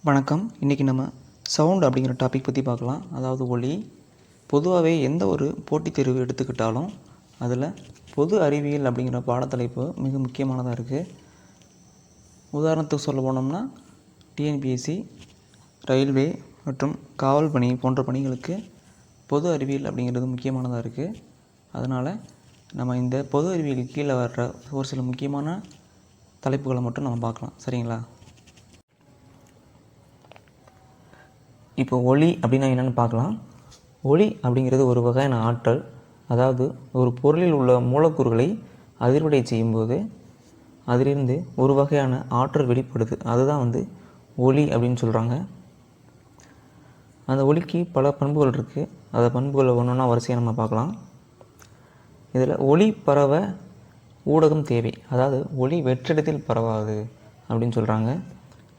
வணக்கம். இன்றைக்கி நம்ம சவுண்ட் அப்படிங்கிற டாபிக் பற்றி பார்க்கலாம். அதாவது ஒலி. பொதுவாகவே எந்த ஒரு போட்டித் தேர்வு எடுத்துக்கிட்டாலும் அதில் பொது அறிவியல் அப்படிங்கிற பாடத்தலைப்பு மிக முக்கியமானதாக இருக்குது. உதாரணத்துக்கு சொல்ல போனோம்னா டிஎன்பிஎஸ்சி, ரயில்வே மற்றும் காவல் பணி போன்ற பணிகளுக்கு பொது அறிவியல் அப்படிங்கிறது முக்கியமானதாக இருக்குது. அதனால் நம்ம இந்த பொது அறிவியலுக்கு கீழே வர்ற ஒரு சில முக்கியமான தலைப்புகளை மட்டும் நம்ம பார்க்கலாம். சரிங்களா? இப்போ ஒலி அப்படின்னா என்னென்னு பார்க்கலாம். ஒலி அப்படிங்கிறது ஒரு வகையான ஆற்றல். அதாவது ஒரு பொருளில் உள்ள மூலக்கூறுகளை அதிர்வடை செய்யும்போது அதிலிருந்து ஒரு வகையான ஆற்றல் வெளிப்படுது. அதுதான் ஒலி அப்படின்னு சொல்கிறாங்க. அந்த ஒலிக்கு பல பண்புகள் இருக்குது. அந்த பண்புகளை ஒன்றா வரிசையாக நம்ம பார்க்கலாம். இதில் ஒலி பரவ ஊடகம் தேவை. அதாவது ஒலி வெற்றிடத்தில் பரவாது அப்படின்னு சொல்கிறாங்க.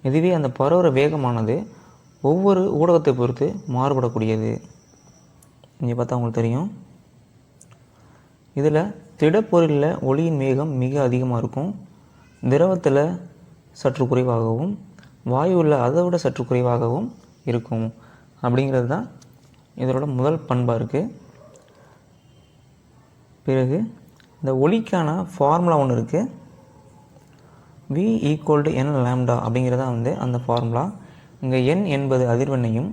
இதுவே அந்த பரவுற வேகமானது ஒவ்வொரு ஊடகத்தை பொறுத்து மாறுபடக்கூடியது. இங்கே பார்த்தா உங்களுக்கு தெரியும். இதில் திடப்பொருளில் ஒலியின் வேகம் மிக அதிகமாக இருக்கும். திரவத்தில் சற்று குறைவாகவும், வாயுவில் அதை விட சற்று குறைவாகவும் இருக்கும். அப்படிங்கிறது தான் இதோட முதல் பண்பாக இருக்குது. பிறகு இந்த ஒலிக்கான ஃபார்முலா ஒன்று இருக்குது. V=n லாம்டா அப்படிங்கிறதா அந்த ஃபார்முலா. இங்கே n என்பது அதிர்வெண்ணையும்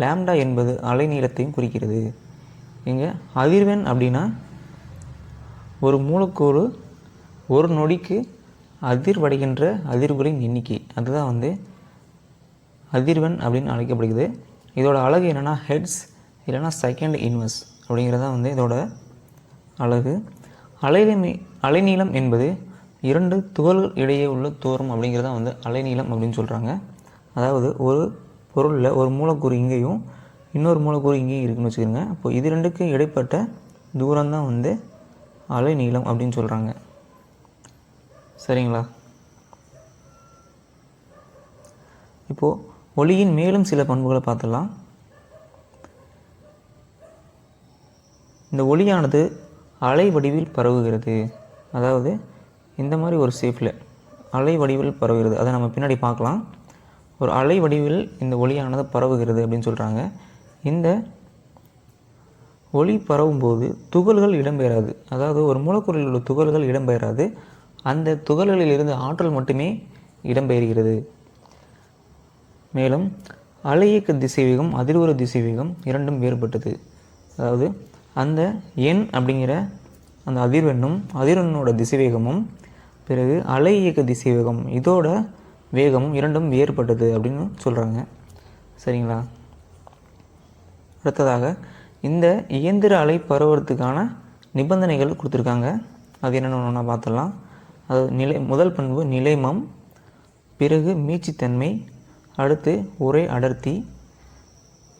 லாம்டா என்பது அலைநீளத்தையும் குறிக்கிறது. இங்கே அதிர்வெண் அப்படின்னா ஒரு மூலக்கூறு ஒரு நொடிக்கு அதிர்வடைகின்ற அதிர்வுகளின் எண்ணிக்கை. அதுதான் அதிர்வெண் அப்படின்னு அழைக்கப்படுகிறது. இதோட அலகு என்னென்னா ஹெட்ஸ் இல்லைன்னா செகண்ட் இன்வெர்ஸ் அப்படிங்கிறதா இதோட அலகு. அலைநீளம் என்பது இரண்டு துகள்கள் இடையே உள்ள தூரம் அப்படிங்கிறதா அலைநீளம் அப்படின்னு சொல்கிறாங்க. அதாவது ஒரு பொருளில் ஒரு மூலக்கூறு இங்கேயும் இன்னொரு மூலக்கூறு இங்கேயும் இருக்குன்னு வச்சுக்கோங்க. அப்போ இது ரெண்டுக்கு இடைப்பட்ட தூரம் தான் அலைநீளம் அப்படின்னு சொல்கிறாங்க. சரிங்களா? இப்போது ஒலியின் மேலும் சில பண்புகளை பார்த்துடலாம். இந்த ஒலியானது அலை வடிவில் பரவுகிறது. அதாவது இந்த மாதிரி ஒரு ஷேப்பில் அலை வடிவில் பரவுகிறது. அதை நம்ம பின்னாடி பார்க்கலாம். ஒரு அலை வடிவில் இந்த ஒலியானது பரவுகிறது அப்படின்னு சொல்கிறாங்க. இந்த ஒலி பரவும்போது துகள்கள் இடம்பெறாது. அதாவது ஒரு மூலக்கூறில் உள்ள துகள்கள் இடம்பெறாது. அந்த துகள்களில் இருந்து ஆற்றல் மட்டுமே இடம்பெறுகிறது. மேலும் அலையியக்க திசைவேகம், அதிர்வுற திசைவேகம் இரண்டும் வேறுபட்டது. அதாவது அந்த n அப்படிங்கிற அந்த அதிர்வெண்ணோட திசைவேகமும் பிறகு அலையியக்க திசைவேகம் இதோட வேகமும் இரண்டும் வேறுபட்டது அப்படின்னு சொல்கிறாங்க. சரிங்களா? அடுத்ததாக இந்த இயந்திர அலை பரவுறதுக்கான நிபந்தனைகள் கொடுத்துருக்காங்க. அது என்னென்னு பார்த்துடலாம். அது முதல் பண்பு நிலைமம், பிறகு மீட்சித்தன்மை, அடுத்து ஒரே அடர்த்தி,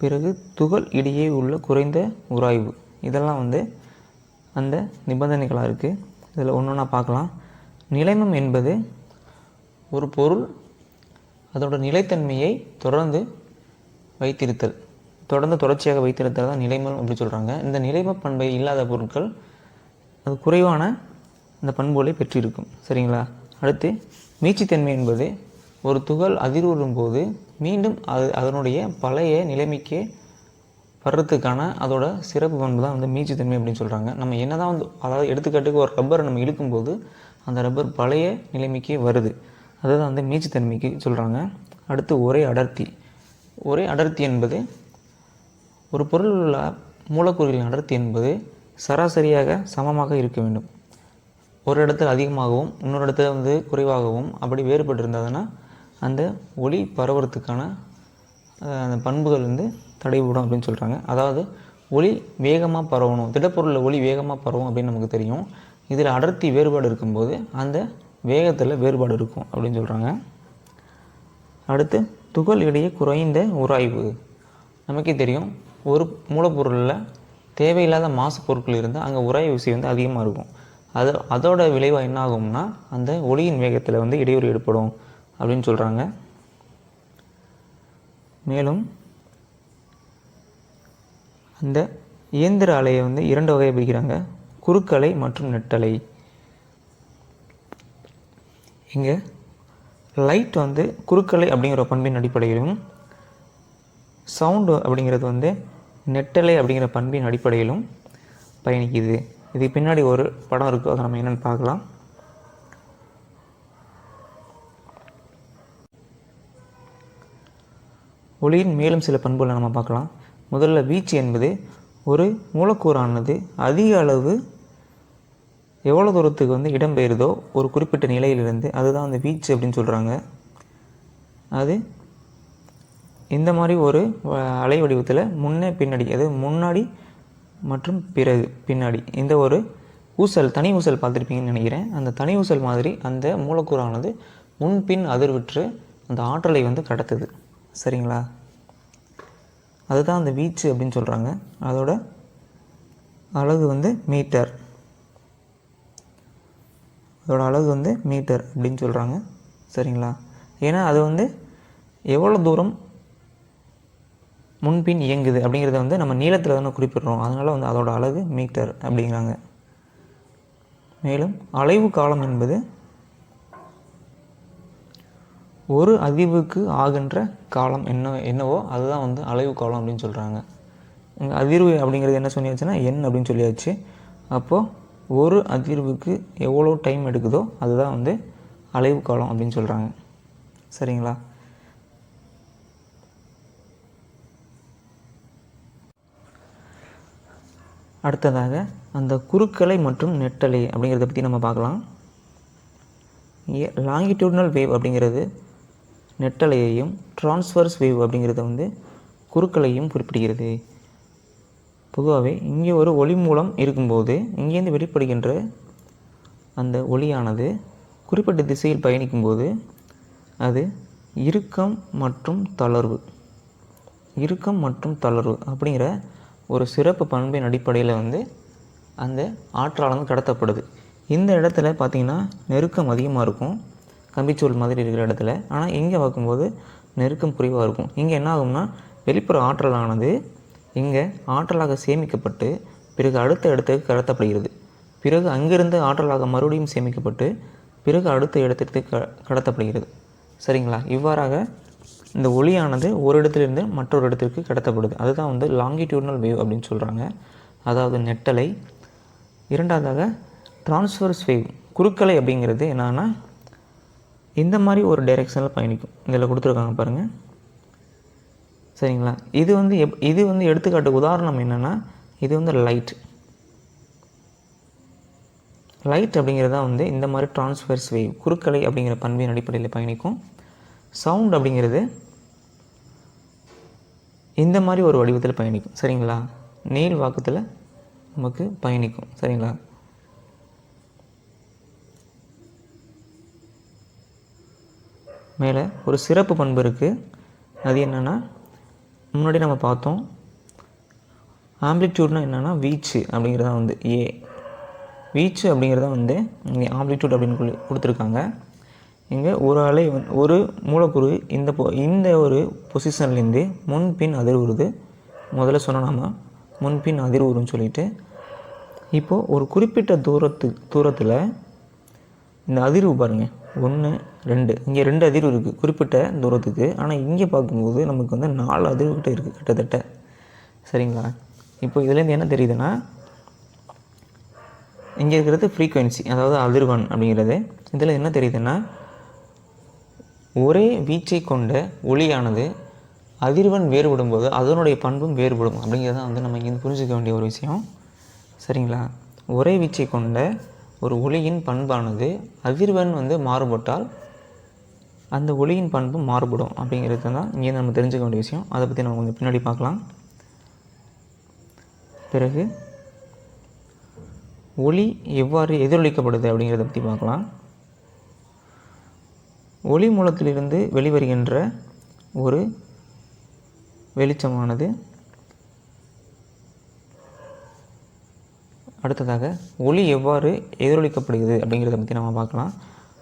பிறகு துகள் இடையே உள்ள குறைந்த உராய்வு. இதெல்லாம் அந்த நிபந்தனைகளாக இருக்குது. இதில் ஒன்றா பார்க்கலாம். நிலைமம் என்பது ஒரு பொருள் அதோட நிலைத்தன்மையை தொடர்ச்சியாக வைத்திருத்தல் தான் நிலைமம் அப்படி சொல்கிறாங்க. இந்த நிலைம பண்பை இல்லாத பொருட்கள் அது குறைவான அந்த பண்புகளை பெற்றிருக்கும். சரிங்களா? அடுத்து மீட்சித்தன்மை என்பது ஒரு துகள் அதிர்வுறும் போது மீண்டும் அதனுடைய பழைய நிலைமைக்கு வர்றதுக்கான அதோட சிறப்பு பண்பு தான் மீட்சித்தன்மை அப்படின்னு சொல்கிறாங்க. நம்ம என்ன தான் அதாவது எடுத்துக்காட்டுக்கு ஒரு ரப்பரை நம்ம இழுக்கும்போது அந்த ரப்பர் பழைய நிலைமைக்கு வருது. அதுதான் மீட்சித்தன்மைக்கு சொல்கிறாங்க. அடுத்து ஒரே அடர்த்தி என்பது ஒரு பொருள் உள்ள மூலக்கூறுகளின் அடர்த்தி என்பது சராசரியாக சமமாக இருக்க வேண்டும். ஒரு இடத்துல அதிகமாகவும் இன்னொரு இடத்துல குறைவாகவும் அப்படி வேறுபட்டு இருந்ததுன்னா அந்த ஒலி பரவுறதுக்கான அந்த பண்புகள் தடைபடும் அப்படின்னு சொல்கிறாங்க. அதாவது ஒலி வேகமாக பரவணும், திடப்பொருளில் ஒலி வேகமாக பரவும் அப்படின்னு நமக்கு தெரியும். இதில் அடர்த்தி வேறுபாடு இருக்கும்போது அந்த வேகத்தில் வேறுபாடு இருக்கும் அப்படின்னு சொல்கிறாங்க. அடுத்து துகள் இடையே குறைந்த உராய்வு. நமக்கே தெரியும், ஒரு மூலப்பொருளில் தேவையில்லாத மாசு பொருட்கள் இருந்தால் அங்கே உராய்வு விசை அதிகமாக இருக்கும். அதோட விளைவாக என்ன ஆகும்னா அந்த ஒலியின் வேகத்தில் இடையூறு ஏற்படும் அப்படின்னு சொல்கிறாங்க. மேலும் அந்த இயந்திர அலையை இரண்டு வகையை பிரிக்கிறாங்க. குறுக்கலை மற்றும் நெட்டலை. இங்கே லைட் வந்து குறுக்கலை அப்படிங்கிற பண்பின் அடிப்படையிலும், சவுண்டு அப்படிங்கிறது வந்து நெட்டலை அப்படிங்கிற பண்பின் அடிப்படையிலும் பயணிக்குது. இதுக்கு பின்னாடி ஒரு படம் இருக்குது, அதை நம்ம என்னென்னு பார்க்கலாம். ஒளியின் மேலும் சில பண்புகளை நம்ம பார்க்கலாம். முதல்ல வீச்சு என்பது ஒரு மூலக்கூறானது அதிக அளவு எவ்வளோ தூரத்துக்கு வந்து இடம்பெயருதோ ஒரு குறிப்பிட்ட நிலையிலிருந்து, அதுதான் அந்த வீச்சு அப்படின்னு சொல்கிறாங்க. அது இந்த மாதிரி ஒரு அலை வடிவத்தில் முன்னே பின்னாடி, அது முன்னாடி மற்றும் பிறகு பின்னாடி, இந்த ஒரு ஊசல், தனி ஊசல் பார்த்துருப்பீங்கன்னு நினைக்கிறேன். அந்த தனி ஊசல் மாதிரி அந்த மூலக்கூறானது முன்பின் அதிர்வுற்று அந்த ஆற்றலை வந்து கடத்துது. சரிங்களா? அதுதான் அந்த வீச்சு அப்படின்னு சொல்கிறாங்க. அதோட அலகு வந்து மீட்டர். அதோட அலகு வந்து மீட்டர் அப்படின்னு சொல்கிறாங்க. சரிங்களா? ஏன்னா அது வந்து எவ்வளோ தூரம் முன்பின் இயங்குது அப்படிங்கிறத வந்து நம்ம நீளத்தில் தானே குறிப்பிடுறோம். அதனால் வந்து அதோட அலகு மீட்டர் அப்படிங்கிறாங்க. மேலும் அலைவு காலம் என்பது ஒரு அதிர்வுக்கு ஆகின்ற காலம் என்னவோ அதுதான் வந்து அலைவு காலம் அப்படின்னு சொல்கிறாங்க. இங்கே அதிர்வு அப்படிங்கிறது என்ன சொல்லியாச்சுன்னா எண் அப்படின்னு சொல்லியாச்சு. அப்போது ஒரு அதிர்வுக்கு எவ்வளோ டைம் எடுக்குதோ அதுதான் வந்து அலைவு காலம் அப்படின்னு சொல்கிறாங்க. சரிங்களா? அடுத்ததாக அந்த குறுக்கலை மற்றும் நெட்டலை அப்படிங்கிறத பற்றி நம்ம பார்க்கலாம். இங்கே லாங்கிடியூட்னல் வேவ் அப்படிங்கிறது நெட்டலையையும், டிரான்ஸ்வர்ஸ் வேவ் அப்படிங்கிறத வந்து குறுக்கலையும் குறிப்பிடுகிறது. பொதுவாகவே இங்கே ஒரு ஒளி மூலம் இருக்கும்போது இங்கேருந்து வெளிப்படுகின்ற அந்த ஒளியானது குறிப்பிட்ட திசையில் பயணிக்கும்போது அது இறுக்கம் மற்றும் தளர்வு அப்படிங்கிற ஒரு சிறப்பு பண்பின் அடிப்படையில் வந்து அந்த ஆற்றலானது கடத்தப்படுது. இந்த இடத்துல பார்த்திங்கன்னா நெருக்கம் அதிகமாக இருக்கும், கம்பிச்சூல் மாதிரி இருக்கிற இடத்துல. ஆனால் இங்கே பார்க்கும்போது நெருக்கம் குறைவாக இருக்கும். இங்கே என்ன ஆகும்னா வெளிப்புற ஆற்றலானது இங்கே ஆற்றலாக சேமிக்கப்பட்டு பிறகு அடுத்த இடத்துக்கு கடத்தப்படுகிறது. பிறகு அங்கிருந்து ஆற்றலாக மறுபடியும் சேமிக்கப்பட்டு பிறகு அடுத்த இடத்திற்கு கடத்தப்படுகிறது. சரிங்களா? இவ்வாறாக இந்த ஒளியானது ஒரு இடத்துலேருந்து மற்றொரு இடத்திற்கு கடத்தப்படுது. அதுதான் வந்து லாங்கிடியூட்னல் வேவ் அப்படின்னு சொல்கிறாங்க, அதாவது நெட்டலை. இரண்டாவதாக டிரான்ஸ்வர்ஸ் வேவ், குறுக்கலை அப்படிங்கிறது என்னன்னா இந்த மாதிரி ஒரு டைரெக்ஷனில் பயணிக்கும். இதில் கொடுத்துருக்காங்க பாருங்கள். சரிங்களா? இது வந்து எடுத்துக்காட்டு உதாரணம் என்னென்னா, இது வந்து லைட் அப்படிங்கிறதா வந்து இந்த மாதிரி டிரான்ஸ்வர்ஸ் வேவ், குறுக்கலை அப்படிங்கிற பண்பின் அடிப்படையில் பயணிக்கும். சவுண்ட் அப்படிங்கிறது இந்த மாதிரி ஒரு வடிவத்தில் பயணிக்கும். சரிங்களா? நீள் வாக்கத்தில் நமக்கு பயணிக்கும். சரிங்களா? மேலே ஒரு சிறப்பு பண்பு இருக்குது. அது என்னென்னா, முன்னாடி நம்ம பார்த்தோம், ஆம்ப்ளிடியூட்னா என்னென்னா வீச்சு அப்படிங்கிறதா வந்து வீச்சு அப்படிங்கிறத வந்து இங்கே ஆம்ப்ளிடியூட் அப்படின்னு கொடுத்துருக்காங்க. இங்கே ஒரு அலை ஒரு மூலக்கூறு இந்த ஒரு பொசிஷன்லேருந்து முன்பின் அதிர்வுறுது. முதல்ல சொன்னால் நம்ம முன்பின் அதிர்வுறுன்னு சொல்லிட்டு, இப்போது ஒரு குறிப்பிட்ட தூரத்தில் இந்த அதிர்வு பாருங்கள், 1 2, இங்கே 2 அதிர்வு இருக்குது குறிப்பிட்ட தூரத்துக்கு. ஆனால் இங்கே பார்க்கும்போது நமக்கு வந்து 4 அதிர்வுகிட்ட இருக்குது கிட்டத்தட்ட. சரிங்களா? இப்போ இதுலேருந்து என்ன தெரியுதுன்னா, இங்கே இருக்கிறது ஃப்ரீக்குவென்சி, அதாவது அதிர்வெண் அப்படிங்கிறது. இதில் என்ன தெரியுதுன்னா, ஒரே வீச்சை கொண்ட ஒளியானது அதிர்வெண் வேறுபடும் போது அதனுடைய பண்பும் வேறுபடும் அப்படிங்கிறது தான் வந்து நம்ம இங்கே புரிஞ்சிக்க வேண்டிய ஒரு விஷயம். சரிங்களா? ஒரே வீச்சை கொண்ட ஒரு ஒளியின் பண்பானது அதிர்வெண் வந்து மாறுபட்டால் அந்த ஒளியின் பண்பும் மாறுபடும் அப்படிங்கிறது தான் இங்கே நம்ம தெரிஞ்சுக்க வேண்டிய விஷயம். அதை பற்றி நம்ம கொஞ்சம் பின்னாடி பார்க்கலாம். பிறகு ஒளி எவ்வாறு எதிரொலிக்கப்படுது அப்படிங்கிறத பற்றி பார்க்கலாம். ஒளி மூலத்திலிருந்து வெளிவருகின்ற ஒரு வெளிச்சமானது அடுத்ததாக ஒளி எவ்வாறு எதிரொலிக்கப்படுகிறது அப்படிங்கிறத பற்றி நம்ம பார்க்கலாம்.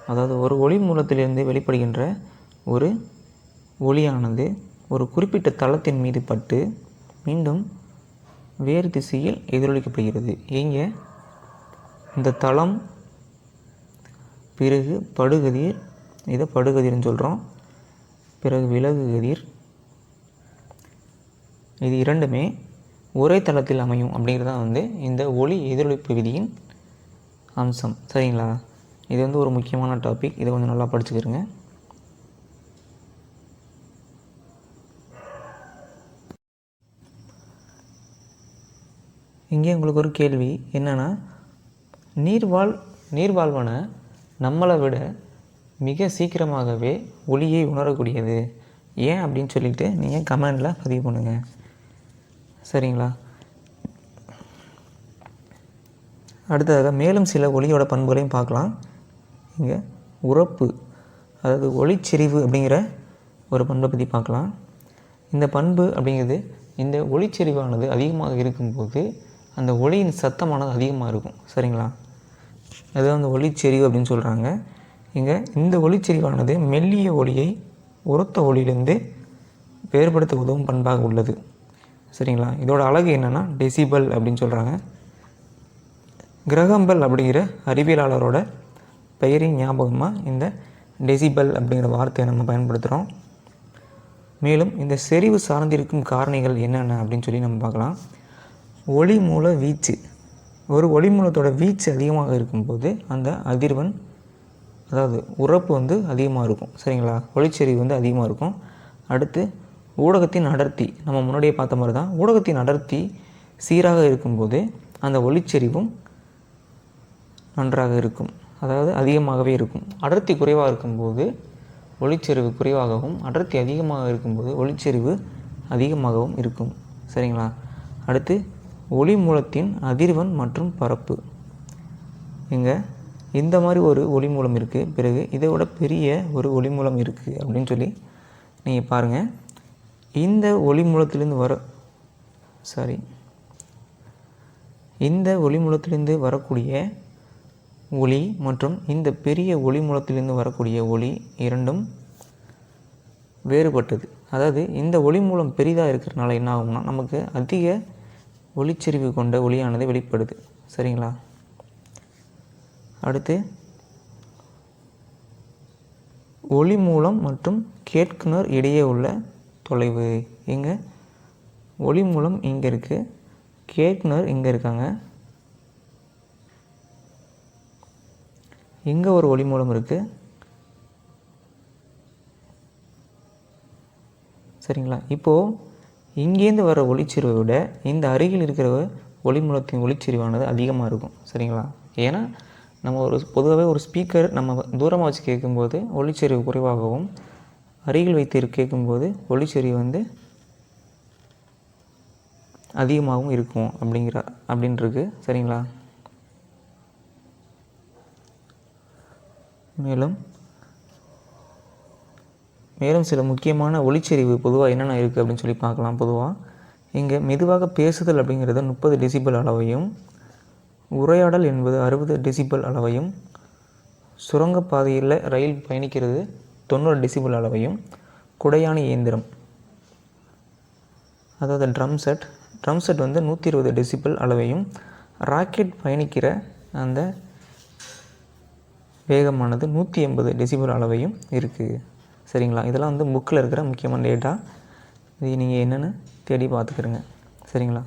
அதாவது ஒரு ஒளி மூலத்திலிருந்து வெளிப்படுகின்ற ஒரு ஒளியானது ஒரு குறிப்பிட்ட தளத்தின் மீது பட்டு மீண்டும் வேறு திசையில் எதிரொலிக்கப்படுகிறது. இங்கே இந்த தளம் பிறகு படுகதிர் இதை படுகதிர்னு சொல்கிறோம். பிறகு விலகு கதிர். இது இரண்டுமே ஒரே தளத்தில் அமையும் அப்படிங்கிறது தான் வந்து இந்த ஒளி எதிரொலிப்பு விதியின் அம்சம். சரிங்களா? இது வந்து ஒரு முக்கியமான டாபிக். இதை கொஞ்சம் நல்லா படிச்சுக்கிறங்க. இங்கே உங்களுக்கு ஒரு கேள்வி என்னென்னா, நீர்வாழ்வன நம்மளை விட மிக சீக்கிரமாகவே ஒளியை உணரக்கூடியது ஏன் அப்படின்னு சொல்லிட்டு நீங்கள் கமெண்டில் பதிவு பண்ணுங்கள். சரிங்களா? அடுத்ததாக மேலும் சில ஒளியோட பண்புகளையும் பார்க்கலாம். இங்கே உரப்பு, அதாவது ஒளிச்செறிவு அப்படிங்கிற ஒரு பண்பை பற்றி பார்க்கலாம். இந்த பண்பு அப்படிங்கிறது, இந்த ஒளிச்செறிவானது அதிகமாக இருக்கும்போது அந்த ஒளியின் சத்தமானது அதிகமாக இருக்கும். சரிங்களா? அதுதான் அந்த ஒளிச்செறிவு அப்படின்னு சொல்கிறாங்க. இங்கே இந்த ஒளிச்செறிவானது மெல்லிய ஒளியை உரத்த ஒளியிலிருந்து வேறுபடுத்த உதவும் பண்பாக உள்ளது. சரிங்களா? இதோட அழகு என்னென்னா டெசிபல் அப்படின்னு சொல்கிறாங்க. கிரகம்பல் அப்படிங்கிற அறிவியலாளரோட பெயரின் ஞாபகமாக இந்த டெசிபல் அப்படிங்கிற வார்த்தையை நம்ம பயன்படுத்துகிறோம். மேலும் இந்த செறிவு சார்ந்திருக்கும் காரணிகள் என்னென்ன அப்படின்னு சொல்லி நம்ம பார்க்கலாம். ஒளி மூல வீச்சு. ஒரு ஒளி மூலத்தோட வீச்சு அதிகமாக இருக்கும்போது அந்த அதிர்வெண், அதாவது உரப்பு வந்து அதிகமாக இருக்கும். சரிங்களா? ஒளிச்செறிவு வந்து அதிகமாக இருக்கும். அடுத்து ஊடகத்தின் அடர்த்தி. நம்ம முன்னாடியே பார்த்த மாதிரி தான், ஊடகத்தின் அடர்த்தி சீராக இருக்கும்போது அந்த ஒளிச்செறிவும் நன்றாக இருக்கும், அதாவது அதிகமாகவே இருக்கும். அடர்த்தி குறைவாக இருக்கும்போது ஒளிச்செறிவு குறைவாகவும், அடர்த்தி அதிகமாக இருக்கும்போது ஒளிச்செறிவு அதிகமாகவும் இருக்கும். சரிங்களா? அடுத்து ஒளி மூலத்தின் அதிர்வெண் மற்றும் பரப்பு. இங்கே இந்த மாதிரி ஒரு ஒளி மூலம் இருக்குது, பிறகு இதை விட பெரிய ஒரு ஒளி மூலம் இருக்குது அப்படின்னு சொல்லி நீங்கள் பாருங்கள். இந்த ஒளி மூலத்திலிருந்து இந்த ஒளி மூலத்திலிருந்து வரக்கூடிய ஒளி மற்றும் இந்த பெரிய ஒளி மூலத்திலிருந்து வரக்கூடிய ஒளி இரண்டும் வேறுபட்டது. அதாவது இந்த ஒளி மூலம் பெரிதாக இருக்கிறதுனால என்ன ஆகும்னா, நமக்கு அதிக ஒளிச்செறிவு கொண்ட ஒளியானது வெளிப்படுது. சரிங்களா? அடுத்து ஒளி மூலம் மற்றும் கேட்குனர் இடையே உள்ள தொலைவு. இங்கே ஒளி மூலம் இங்கே இருக்குது, கேட்குனர் இங்கே இருக்காங்க. இங்கே ஒரு ஒளி மூலம் இருக்குது. சரிங்களா? இப்போது இங்கேருந்து வர ஒளிச்செறிவை விட இந்த அருகில் இருக்கிற ஒளி மூலத்தின் ஒளிச்செறிவானது அதிகமாக இருக்கும். சரிங்களா? ஏன்னா நம்ம பொதுவாகவே ஒரு ஸ்பீக்கர் நம்ம தூரமாக வச்சு கேட்கும்போது ஒளிச்செறிவு குறைவாகவும், அருகில் வைத்து கேட்கும்போது ஒளிச்செறிவு வந்து அதிகமாகவும் இருக்கும் அப்படின்றது. சரிங்களா? மேலும் சில முக்கியமான ஒளிச்செறிவு பொதுவாக என்னென்ன இருக்குது அப்படின்னு சொல்லி பார்க்கலாம். பொதுவாக இங்கே மெதுவாக பேசுதல் அப்படிங்கிறது 30 டெசிபல் அளவையும், உரையாடல் என்பது 60 டெசிபல் அளவையும், சுரங்கப்பாதையில் ரயில் பயணிக்கிறது 90 டெசிபல் அளவையும், குடையாணி இயந்திரம் அதாவது ட்ரம் செட் வந்து 120 டெசிபல் அளவையும், ராக்கெட் பயணிக்கிற அந்த வேகமானது 180 டெசிபல் அளவையும் இருக்குது. சரிங்களா? இதெல்லாம் வந்து புக்கில் இருக்கிற முக்கியமான டேட்டா. இது நீங்கள் என்னென்னு தேடி பார்த்துக்கிறங்க. சரிங்களா?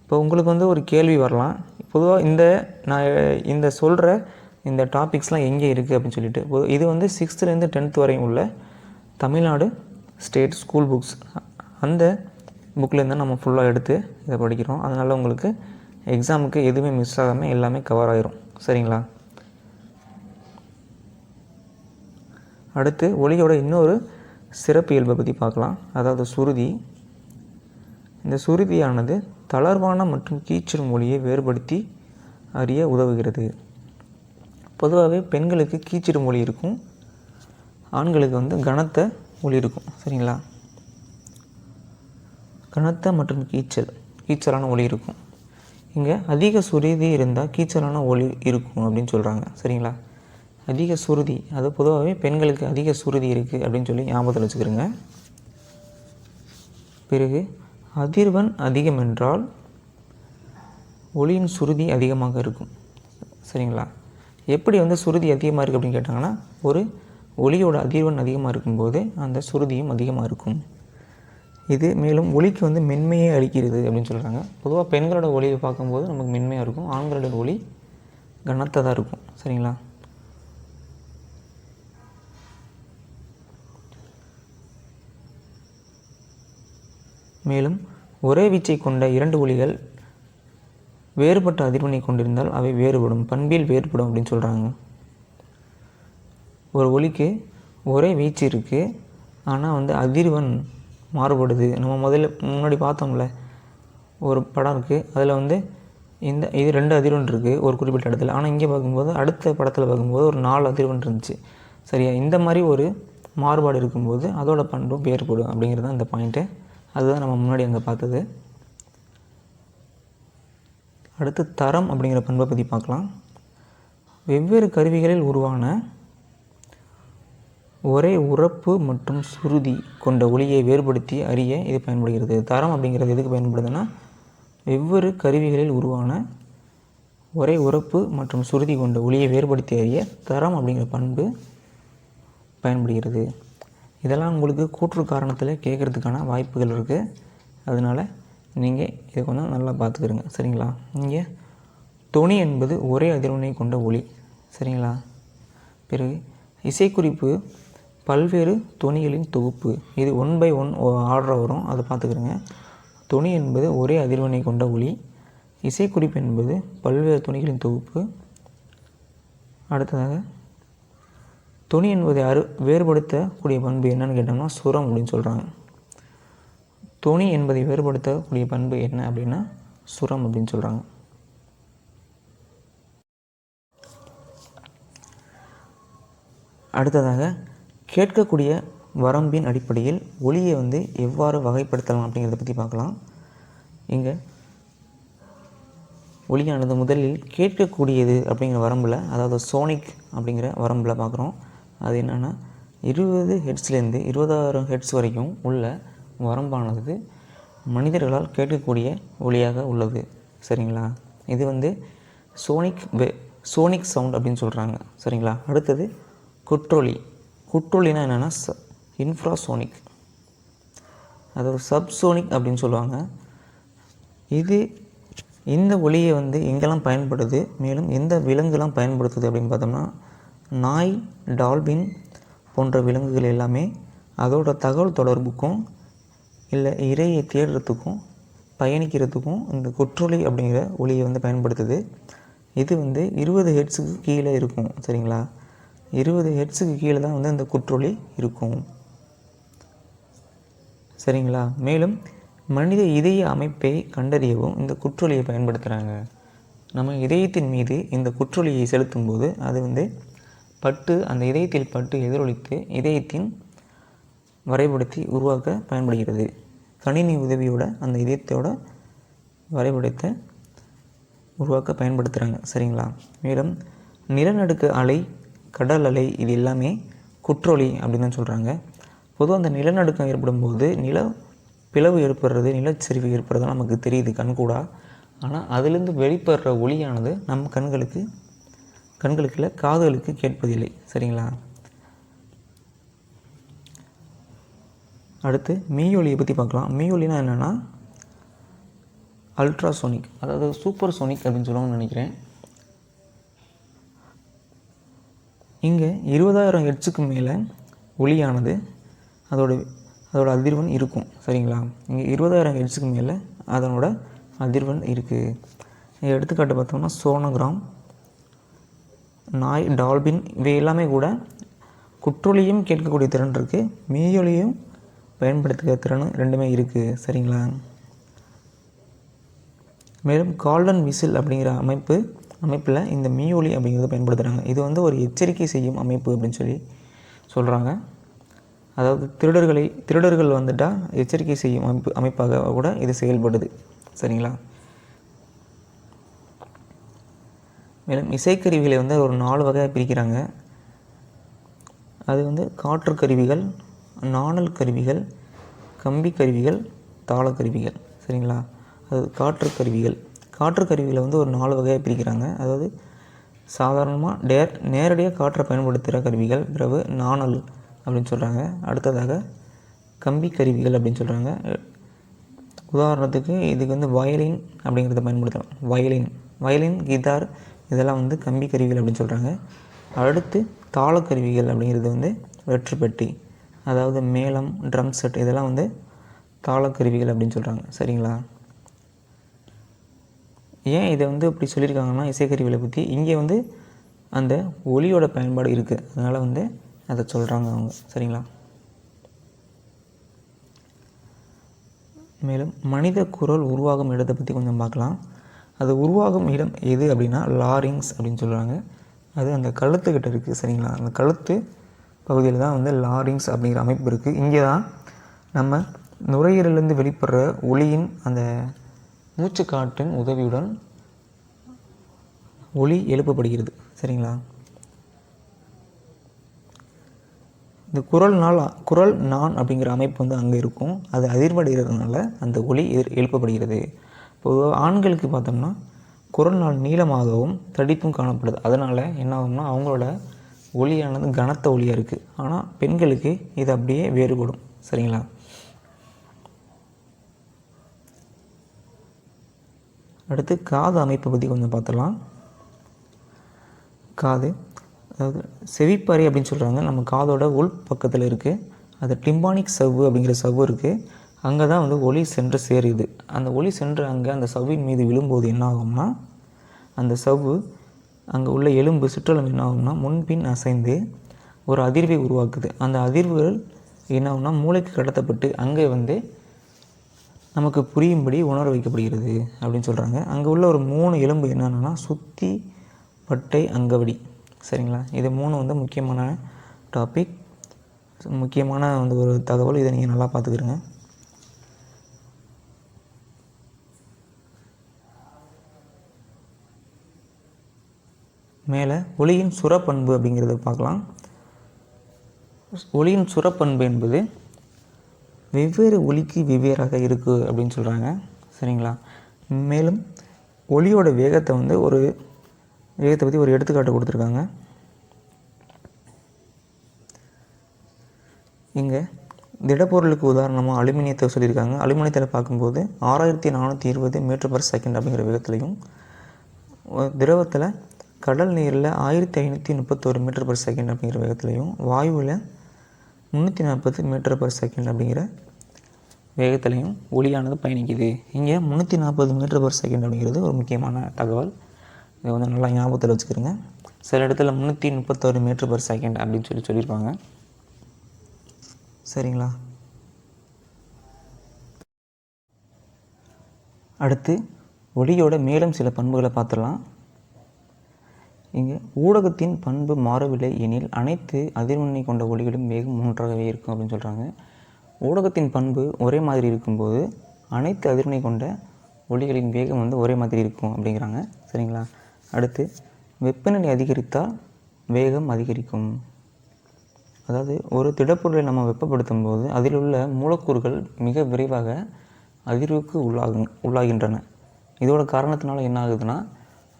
இப்போ உங்களுக்கு வந்து ஒரு கேள்வி வரலாம், பொதுவாக நான் இந்த சொல்கிற இந்த டாபிக்ஸ்லாம் எங்கே இருக்குது அப்படின்னு சொல்லிட்டு. இது வந்து 6th-லேருந்து 10th வரையும் உள்ள தமிழ்நாடு ஸ்டேட் ஸ்கூல் புக்ஸ், அந்த புக்கிலேருந்து நம்ம ஃபுல்லாக எடுத்து இதை படிக்கிறோம். அதனால் உங்களுக்கு எக்ஸாமுக்கு எதுவுமே மிஸ் ஆகாமல் எல்லாமே கவர் ஆகிரும். சரிங்களா? அடுத்து ஒளியோட இன்னொரு சிறப்பு இயல்பை பற்றி பார்க்கலாம். அதாவது சுருதி. இந்த சுருதியானது தளர்வான மற்றும் கீச்சிடும் ஒளியை வேறுபடுத்தி அறிய உதவுகிறது. பொதுவாகவே பெண்களுக்கு கீச்சிடும் ஒளி இருக்கும், ஆண்களுக்கு வந்து கனத்த ஒளி இருக்கும். சரிங்களா? கனத்த மற்றும் கீச்சலான ஒளி இருக்கும். இங்கே அதிக சுருதி இருந்தால் கீச்சலான ஒளி இருக்கும் அப்படின்னு சொல்கிறாங்க. சரிங்களா? அதிக சுருதி, அது பொதுவாகவே பெண்களுக்கு அதிக சுருதி இருக்குது அப்படின்னு சொல்லி ஞாபகத்தில் வச்சுக்கிறோங்க. பிறகு அதிர்வெண் அதிகம் என்றால் ஒளியின் சுருதி அதிகமாக இருக்கும். சரிங்களா? எப்படி வந்து சுருதி அதிகமாக இருக்குது அப்படின்னு கேட்டாங்கன்னா, ஒரு ஒலியோட அதிர்வெண் அதிகமாக இருக்கும்போது அந்த சுருதியும் அதிகமாக இருக்கும். இது மேலும் ஒலிக்கு வந்து மென்மையை அளிக்கிறது அப்படின்னு சொல்கிறாங்க. பொதுவாக பெண்களோட ஒலியை பார்க்கும்போது நமக்கு மென்மையாக இருக்கும், ஆண்களோட ஒலி கனத்ததாக இருக்கும். சரிங்களா? மேலும் ஒரே வீச்சை கொண்ட 2 ஒலிகள் வேறுபட்ட அதிர்வெண்ணை கொண்டிருந்தால் அவை வேறுபடும், பண்பில் வேறுபடும் அப்படின்னு சொல்கிறாங்க. ஒரு ஒலிக்கு ஒரே வீச்சு இருக்குது, ஆனால் வந்து அதிர்வெண் மாறுபடுது. நம்ம முன்னாடி பார்த்தோம்ல, ஒரு படம் இருக்குது, அதில் வந்து இது 2 அதிர்வெண் இருக்குது ஒரு குறிப்பிட்ட இடத்துல. ஆனால் இங்கே பார்க்கும்போது அடுத்த படத்தில் பார்க்கும்போது ஒரு 4 அதிர்வெண் இருந்துச்சு. சரியா? இந்த மாதிரி ஒரு மாறுபாடு இருக்கும்போது அதோட பண்பும் வேறுபடும் அப்படிங்கிறது தான் இந்த பாயிண்ட்டு. அதுதான் நம்ம முன்னாடி அங்கே பார்த்தது. அடுத்து தரம் அப்படிங்கிற பண்பை பற்றி பார்க்கலாம். வெவ்வேறு கருவிகளில் உருவான ஒரே உரப்பு மற்றும் சுருதி கொண்ட ஒலியை வேறுபடுத்தி அறிய இது பயன்படுகிறது. தரம் அப்படிங்கிறது எதுக்கு பயன்படுதுன்னா, வெவ்வேறு கருவிகளில் உருவான ஒரே உரப்பு மற்றும் சுருதி கொண்ட ஒலியை வேறுபடுத்தி அறிய தரம் அப்படிங்கிற பண்பு பயன்படுகிறது. இதெல்லாம் உங்களுக்கு கூற்று காரணத்தில் கேட்குறதுக்கான வாய்ப்புகள் இருக்குது. அதனால் நீங்கள் இதை கொஞ்சம் நல்லா பார்த்துக்கிறங்க. சரிங்களா? இங்கே தொனி என்பது ஒரே அதிர்வெண்ணை கொண்ட ஒலி. சரிங்களா? பிறகு இசைக்குறிப்பு பல்வேறு தொனிகளின் தொகுப்பு. இது 1/1 ஆர்டர் வரும், அதை பார்த்துக்கிறங்க. தொனி என்பது ஒரே அதிர்வெண்ணை கொண்ட ஒலி. இசைக்குறிப்பு என்பது பல்வேறு தொனிகளின் தொகுப்பு. அடுத்ததாக தொனி என்பதை வேறுபடுத்தக்கூடிய பண்பு என்னன்னு கேட்டோம்னா சுரம் அப்படின்னு சொல்கிறாங்க. தொனி என்பதை வேறுபடுத்தக்கூடிய பண்பு என்ன அப்படின்னா சுரம் அப்படின்னு சொல்கிறாங்க. அடுத்ததாக கேட்கக்கூடிய வரம்பின் அடிப்படையில் ஒலியை வந்து எவ்வாறு வகைப்படுத்தலாம் அப்படிங்கிறத பற்றி பார்க்கலாம். இங்கே ஒலியானது முதலில் கேட்கக்கூடியது அப்படிங்கிற வரம்பில், அதாவது சோனிக் அப்படிங்கிற வரம்பில் பார்க்குறோம். அது என்னென்னா 20 ஹெர்ட்ஸ்லேருந்து 20,000 ஹெர்ட்ஸ் வரைக்கும் உள்ள வரம்பானது மனிதர்களால் கேட்கக்கூடிய ஒலியாக உள்ளது. சரிங்களா? இது வந்து சோனிக் சவுண்ட் அப்படின்னு சொல்கிறாங்க. சரிங்களா? அடுத்தது குற்றொலினா என்னென்னா இன்ஃப்ராசோனிக், அதாவது சப்சோனிக் அப்படின்னு சொல்லுவாங்க. இந்த ஒலியை வந்து எங்கெல்லாம் பயன்படுது, மேலும் எந்த விலங்குலாம் பயன்படுத்துது அப்படின்னு பார்த்தோம்னா, நாய், டால்பின் போன்ற விலங்குகள் எல்லாமே அதோட தகவல் தொடர்புக்கும் இல்லை இரையை தேடுறதுக்கும் பயணிக்கிறதுக்கும் இந்த குற்றொலி அப்படிங்கிற ஒலியை வந்து பயன்படுத்துது. இது வந்து 20 ஹெர்ட்ஸுக்கு கீழே இருக்கும். சரிங்களா? 20 ஹெர்ட்ஸுக்கு கீழே தான் வந்து இந்த குற்றொலி இருக்கும். சரிங்களா? மேலும் மனித இதய அமைப்பை கண்டறியவும் இந்த குற்றொலியை பயன்படுத்துகிறாங்க. நம்ம இதயத்தின் மீது இந்த குற்றொலியை செலுத்தும் போது அது வந்து அந்த இதயத்தில் பட்டு எதிரொலித்து இதயத்தின் வரைபடத்தை உருவாக்க பயன்படுகிறது. கணினி உதவியோட அந்த இதயத்தோட வரைபடத்தை உருவாக்க பயன்படுத்துகிறாங்க. சரிங்களா? மேலும் நிலநடுக்க அலை, கடல் அலை, இது எல்லாமே குற்றொலி அப்படின்னு தான் சொல்கிறாங்க. பொதுவாக அந்த நிலநடுக்கம் ஏற்படும் போது பிளவு ஏற்படுறது, நிலச்சரிவு ஏற்படுறது நமக்கு தெரியுது கண்கூடா. ஆனால் அதிலிருந்து வெளிப்படுற ஒலியானது நம் கண்களுக்கு இல்லை, காதுகளுக்கு கேட்பதில்லை. சரிங்களா? அடுத்து மீயொலியை பற்றி பார்க்கலாம். மீயொலினா என்னென்னா அல்ட்ராசோனிக், அதாவது சூப்பர் சோனிக் அப்படின்னு சொல்லுவாங்கன்னு நினைக்கிறேன். இங்கே 20,000 ஹெர்ட்ஸுக்கு மேலே ஒலியானது அதோட அதிர்வெண் இருக்கும். சரிங்களா? இங்கே 20,000 ஹெர்ட்ஸுக்கு மேலே அதனோட அதிர்வெண் இருக்குது. எடுத்துக்காட்டு பார்த்தோம்னா சோனோகிராம், நாய், டால்பின், இவை எல்லாமே கூட குற்றொலியும் கேட்கக்கூடிய திறன் இருக்குது, மீயொலியும் பயன்படுத்துகிற திறன் ரெண்டுமே இருக்குது. சரிங்களா? மேலும் கால்டன் விசில் அப்படிங்கிற அமைப்பில் இந்த மீயொலி அப்படிங்கிறத பயன்படுத்துகிறாங்க. இது வந்து ஒரு எச்சரிக்கை செய்யும் அமைப்பு அப்படின்னு சொல்கிறாங்க. அதாவது திருடர்கள் வந்துட்டால் எச்சரிக்கை செய்யும் அமைப்பாக கூட இது செயல்படுது. சரிங்களா? மேலும் இசைக்கருவிகளை வந்து ஒரு 4 வகையாக பிரிக்கிறாங்க. அது வந்து காற்று கருவிகள், நாணல் கருவிகள், கம்பி கருவிகள், தாளக்கருவிகள். சரிங்களா? அது காற்று கருவிகளை வந்து ஒரு 4 வகையாக பிரிக்கிறாங்க. அதாவது சாதாரணமாக நேரடியாக காற்றை பயன்படுத்துகிற கருவிகள். பிறகு நாணல் அப்படின்னு சொல்கிறாங்க. அடுத்ததாக கம்பி கருவிகள் அப்படின்னு சொல்கிறாங்க. உதாரணத்துக்கு இதுக்கு வந்து வயலின் அப்படிங்கிறத பயன்படுத்தலாம். வயலின், கிதார் இதெல்லாம் வந்து கம்பி கருவிகள் அப்படின்னு சொல்கிறாங்க. அடுத்து தாளக்கருவிகள் அப்படிங்கிறது வந்து வெற்றுப்பெட்டி, அதாவது மேளம், ட்ரம் செட் இதெல்லாம் வந்து தாளக்கருவிகள் அப்படின்னு சொல்கிறாங்க. சரிங்களா? ஏன் இதை வந்து இப்படி சொல்லியிருக்காங்கன்னா இசைக்கருவிகளை பற்றி, இங்கே வந்து அந்த ஒலியோட பயன்பாடு இருக்குது, அதனால் வந்து அதை சொல்கிறாங்க அவங்க. சரிங்களா? மேலும் மனித குரல் உருவாகும் இடத்தை பற்றி கொஞ்சம் பார்க்கலாம். அது உருவாகும் இடம் எது அப்படின்னா லாரிங்ஸ் அப்படின்னு சொல்கிறாங்க. அது அந்த கழுத்துக்கிட்ட இருக்குது. சரிங்களா? அந்த கழுத்து பகுதியில் தான் வந்து லாரிங்ஸ் அப்படிங்கிற அமைப்பு இருக்குது. இங்கே தான் நம்ம நுரையீரலிருந்து வெளிப்படுற ஒலியின் அந்த மூச்சுக்காற்றின் உதவியுடன் ஒலி எழுப்பப்படுகிறது. சரிங்களா? இந்த குரல் நான் அப்படிங்கிற அமைப்பு வந்து அங்கே இருக்கும். அது அதிர்வடைகிறதுனால அந்த ஒலி எழுப்பப்படுகிறது. இப்போது ஆண்களுக்கு பார்த்தோம்னா குரல் நாள் நீளமாகவும் தடிப்பும் காணப்படுது. அதனால் என்ன ஆகும்னா அவங்களோட ஒலியானது கனத்த ஒலியாக இருக்குது. ஆனால் பெண்களுக்கு இது அப்படியே வேறுபடும். சரிங்களா? அடுத்து காது அமைப்பை பற்றி கொஞ்சம் பார்த்துடலாம். காது, அதாவது செவிப்பாரி அப்படின்னு சொல்கிறாங்க. நம்ம காதோட உள் பக்கத்தில் இருக்குது. அது டிம்பானிக் சவ்வு அப்படிங்கிற சவ்வு இருக்குது. அங்கே தான் வந்து ஒலி சென்று சேருது. அந்த ஒலி சென்று அங்கே அந்த சவ்வின் மீது விழும்போது என்ன ஆகும்னா அந்த சவ்வு அங்கே உள்ள எலும்பு சுற்றலும் என்ன ஆகும்னா முன்பின் அசைந்து ஒரு அதிர்வை உருவாக்குது. அந்த அதிர்வுகள் என்ன ஆகும்னா மூளைக்கு கடத்தப்பட்டு அங்கே வந்து நமக்கு புரியும்படி உணர வைக்கப்படுகிறது அப்படின்னு சொல்கிறாங்க. அங்கே உள்ள ஒரு 3 எலும்பு என்னென்னா சுத்தி, பட்டை, அங்கவடி. சரிங்களா? இது 3 வந்து முக்கியமான டாபிக், முக்கியமான வந்து ஒரு தகவல். இதை நீங்கள் நல்லா பார்த்துக்கிறங்க. மேலே ஒலியின் சுரப்பண்பு அப்படிங்கிறத பார்க்கலாம். ஒலியின் சுரப்பண்பு என்பது வெவ்வேறு ஒலிக்கு வெவ்வேறாக இருக்குது அப்படின்னு சொல்கிறாங்க. சரிங்களா? மேலும் ஒலியோட வேகத்தை வந்து பற்றி ஒரு எடுத்துக்காட்டு கொடுத்துருக்காங்க. இங்கே திடப்பொருளுக்கு உதாரணமாக அலுமினியத்தை சொல்லியிருக்காங்க. அலுமினியத்தில் பார்க்கும்போது 6420 மீட்டர்/செகண்ட் அப்படிங்கிற வேகத்திலையும், திரவத்தில் கடல் நீரில் 1531 மீட்டர்/செகண்ட் அப்படிங்கிற வேகத்திலையும், வாயுவில் 340 மீட்டர்/செகண்ட் அப்படிங்கிற வேகத்திலையும் ஒலியானது பயணிக்குது. இங்கே 340 மீட்டர்/செகண்ட் அப்படிங்கிறது ஒரு முக்கியமான தகவல். இதை வந்து நல்லா ஞாபகத்தில் வச்சுக்கிறோங்க. சில இடத்துல 331 மீட்டர்/செகண்ட் அப்படின்னு சொல்லியிருப்பாங்க. சரிங்களா? அடுத்து ஒலியோட மேலும் சில பண்புகளை பார்த்துடலாம். இங்கே ஊடகத்தின் பண்பு மாறவில்லை எனில் அனைத்து அதிர்வெண்ணை கொண்ட ஒலிகளும் வேகம் ஒன்றாகவே இருக்கும் அப்படின்னு சொல்கிறாங்க. ஊடகத்தின் பண்பு ஒரே மாதிரி இருக்கும்போது அனைத்து அதிர்வெண்ணை கொண்ட ஒலிகளின் வேகம் வந்து ஒரே மாதிரி இருக்கும் அப்படிங்கிறாங்க. சரிங்களா? அடுத்து வெப்பநிலை அதிகரித்தால் வேகம் அதிகரிக்கும். அதாவது ஒரு திடப்பொருளை நம்ம வெப்பப்படுத்தும் போது அதில் உள்ள மூலக்கூறுகள் மிக விரைவாக அதிர்வுக்கு உள்ளாகின்றன. இதோட காரணத்தினால என்ன ஆகுதுன்னா